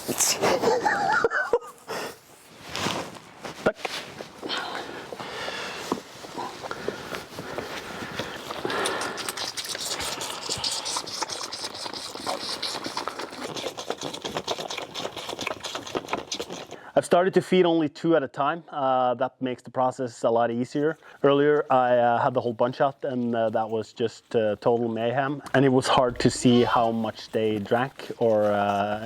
Let's see. I've started to feed only 2 at a time. That makes the process a lot easier. Earlier I had the whole bunch out, and that was just total mayhem. And it was hard to see how much they drank or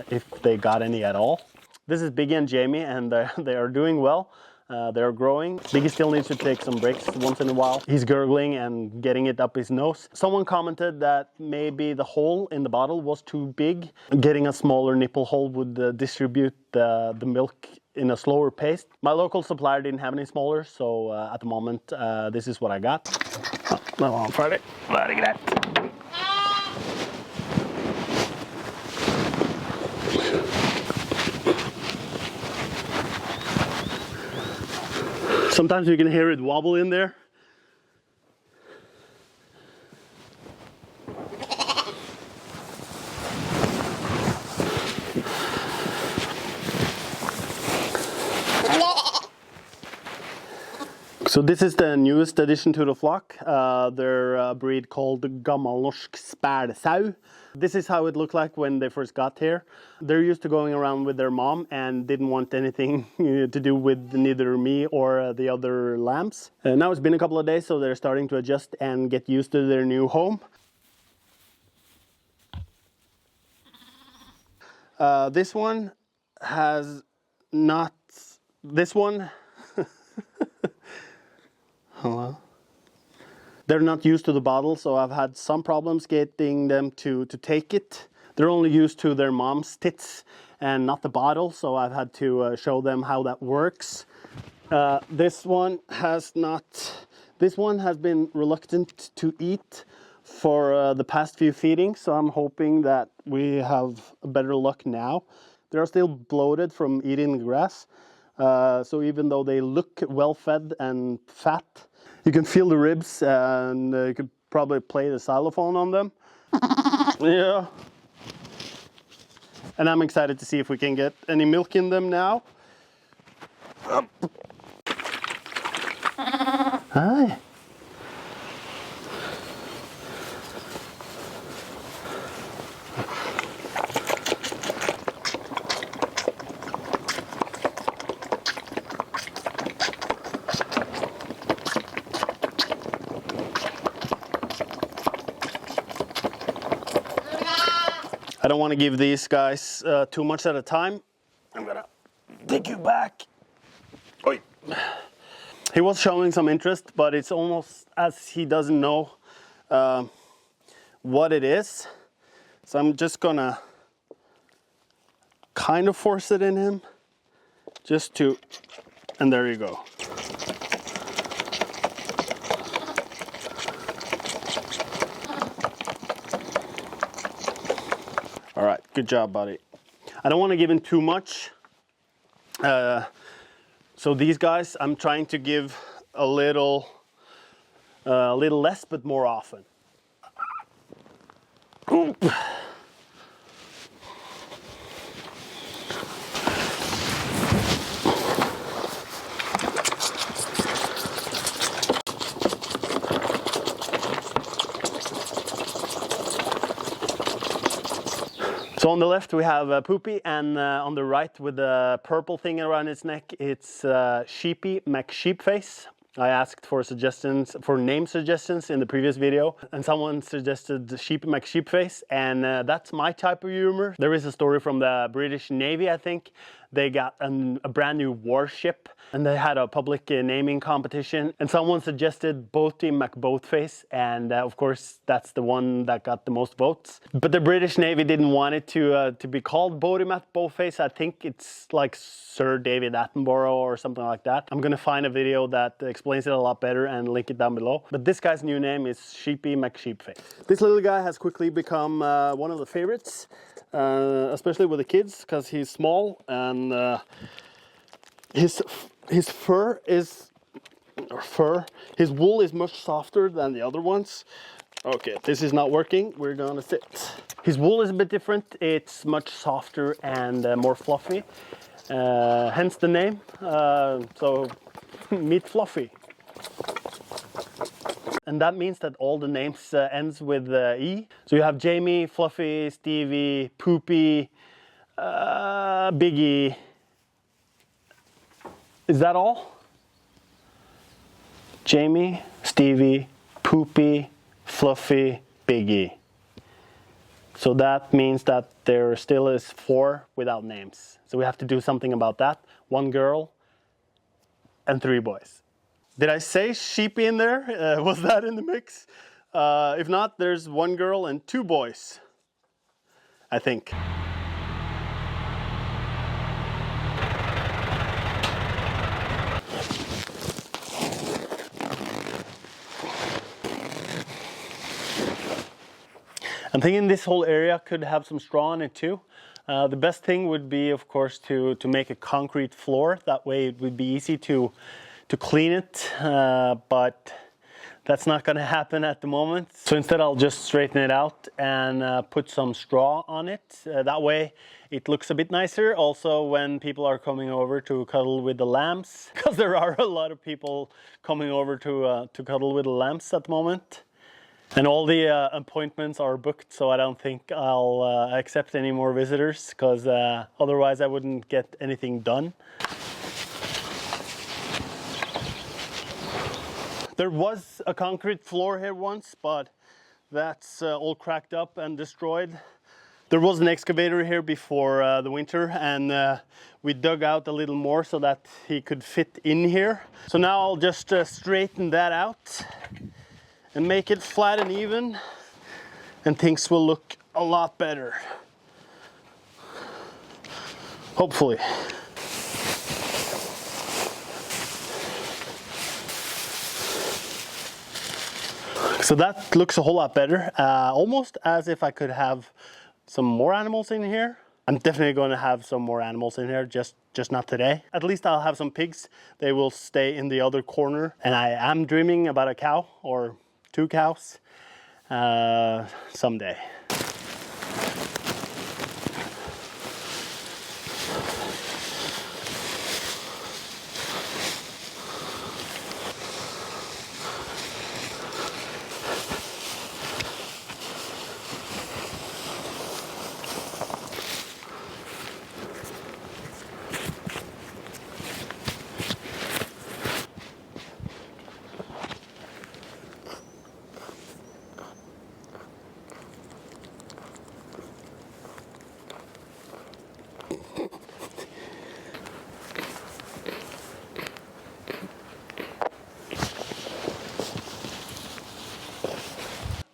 if they got any at all. This is Biggie and Jamie, and they are doing well. They're growing. Biggie still needs to take some breaks once in a while. He's gurgling and getting it up his nose. Someone commented that maybe the hole in the bottle was too big. Getting a smaller nipple hole would distribute the milk in a slower pace. My local supplier didn't have any smaller, so at the moment this is what I got. Oh, no, I'm Friday. Look at that. Sometimes you can hear it wobble in there. So this is the newest addition to the flock. They're a breed called Gammelnorsk Spælsau. This is how it looked like when they first got here. They're used to going around with their mom and didn't want anything to do with neither me or the other lambs. Now it's been a couple of days, so they're starting to adjust and get used to their new home. This one has not... This one... Hello? They're not used to the bottle, so I've had some problems getting them to take it. They're only used to their mom's tits and not the bottle, so I've had to show them how that works. This one has been reluctant to eat for the past few feedings, so I'm hoping that we have better luck now. They're still bloated from eating the grass, so even though they look well fed and fat, you can feel the ribs, and you could probably play the xylophone on them. Yeah. And I'm excited to see if we can get any milk in them now. Hi. I don't want to give these guys too much at a time. I'm gonna take you back. Oi. He was showing some interest, but it's almost as he doesn't know what it is. So I'm just gonna kind of force it in him, just to, and there you go. All right, good job, buddy. I don't want to give him too much. So these guys, I'm trying to give a little less, but more often. Oop. So on the left we have Poopy, and on the right with the purple thing around its neck, it's Sheepy McSheepface. I asked for suggestions, for name suggestions in the previous video, and someone suggested Sheepy McSheepface, and that's my type of humor. There is a story from the British Navy, I think. They got a brand new warship, and they had a public naming competition, and someone suggested Boaty McBoatface, and of course that's the one that got the most votes. But the British Navy didn't want it to be called Boaty McBoatface. I think it's like Sir David Attenborough or something like that. I'm gonna find a video that explains it a lot better and link it down below. But this guy's new name is Sheepy McSheepface. This little guy has quickly become one of the favorites, especially with the kids, because he's small, and his wool is much softer than the other ones. Okay, this is not working. We're gonna sit. His wool is a bit different. It's much softer and more fluffy. Hence the name. So meet Fluffy. And that means that all the names ends with E. So you have Jamie, Fluffy, Stevie, Poopy, Biggie. Is that all? Jamie, Stevie, Poopy, Fluffy, Biggie. So that means that there still is 4 without names. So we have to do something about that. 1 girl and 3 boys. Did I say Sheepy in there? Was that in the mix? If not, there's 1 girl and 2 boys, I think. I'm thinking this whole area could have some straw in it too. The best thing would be, of course, to make a concrete floor. That way it would be easy to clean it, but that's not going to happen at the moment. So instead I'll just straighten it out and put some straw on it. That way it looks a bit nicer. Also when people are coming over to cuddle with the lambs, because there are a lot of people coming over to cuddle with the lambs at the moment. And all the appointments are booked, so I don't think I'll accept any more visitors, because otherwise I wouldn't get anything done. There was a concrete floor here once, but that's all cracked up and destroyed. There was an excavator here before the winter, and we dug out a little more so that he could fit in here. So now I'll just straighten that out and make it flat and even, and things will look a lot better. Hopefully. So that looks a whole lot better, almost as if I could have some more animals in here. I'm definitely going to have some more animals in here, just not today. At least I'll have some pigs. They will stay in the other corner. And I am dreaming about a cow or 2 cows someday.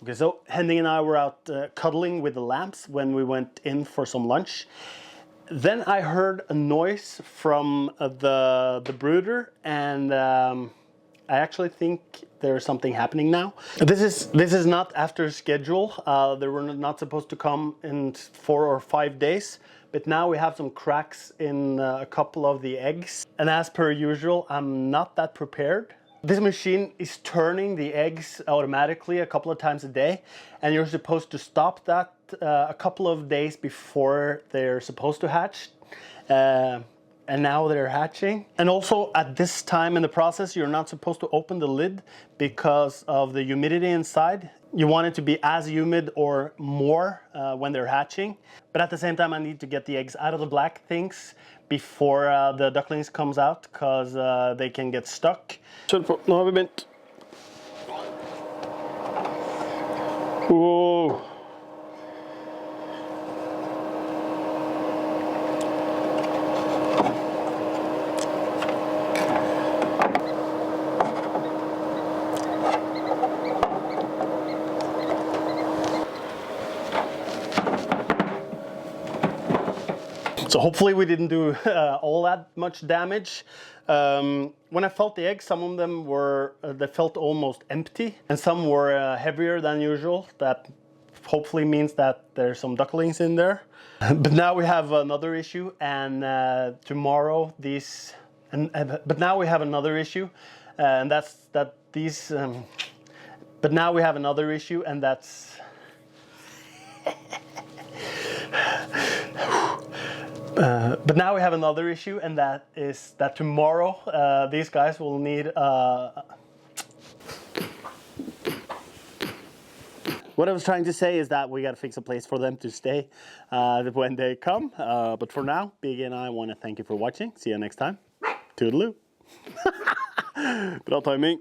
Okay, so Henning and I were out cuddling with the lambs when we went in for some lunch. Then I heard a noise from the brooder, and I actually think there's something happening now. This is not after schedule. They were not supposed to come in 4 or 5 days, but now we have some cracks in a couple of the eggs. And as per usual, I'm not that prepared. This machine is turning the eggs automatically a couple of times a day, and you're supposed to stop that a couple of days before they're supposed to hatch. And now they're hatching. And also at this time in the process, you're not supposed to open the lid because of the humidity inside. You want it to be as humid or more when they're hatching. But at the same time, I need to get the eggs out of the black things before the ducklings comes out, because they can get stuck. Nå har vi begynt. Whoa. So hopefully we didn't do all that much damage. When I felt the eggs, some of them were, they felt almost empty, and some were heavier than usual. That hopefully means that there's some ducklings in there. But now we have another issue, and tomorrow these, but now we have another issue, and that's that these But now we have another issue, and that's but now we have another issue, and that is that tomorrow these guys will need. What I was trying to say is that we got to fix a place for them to stay when they come. But for now, Biggie and I want to thank you for watching. See you next time. Toodaloo. Bra timing.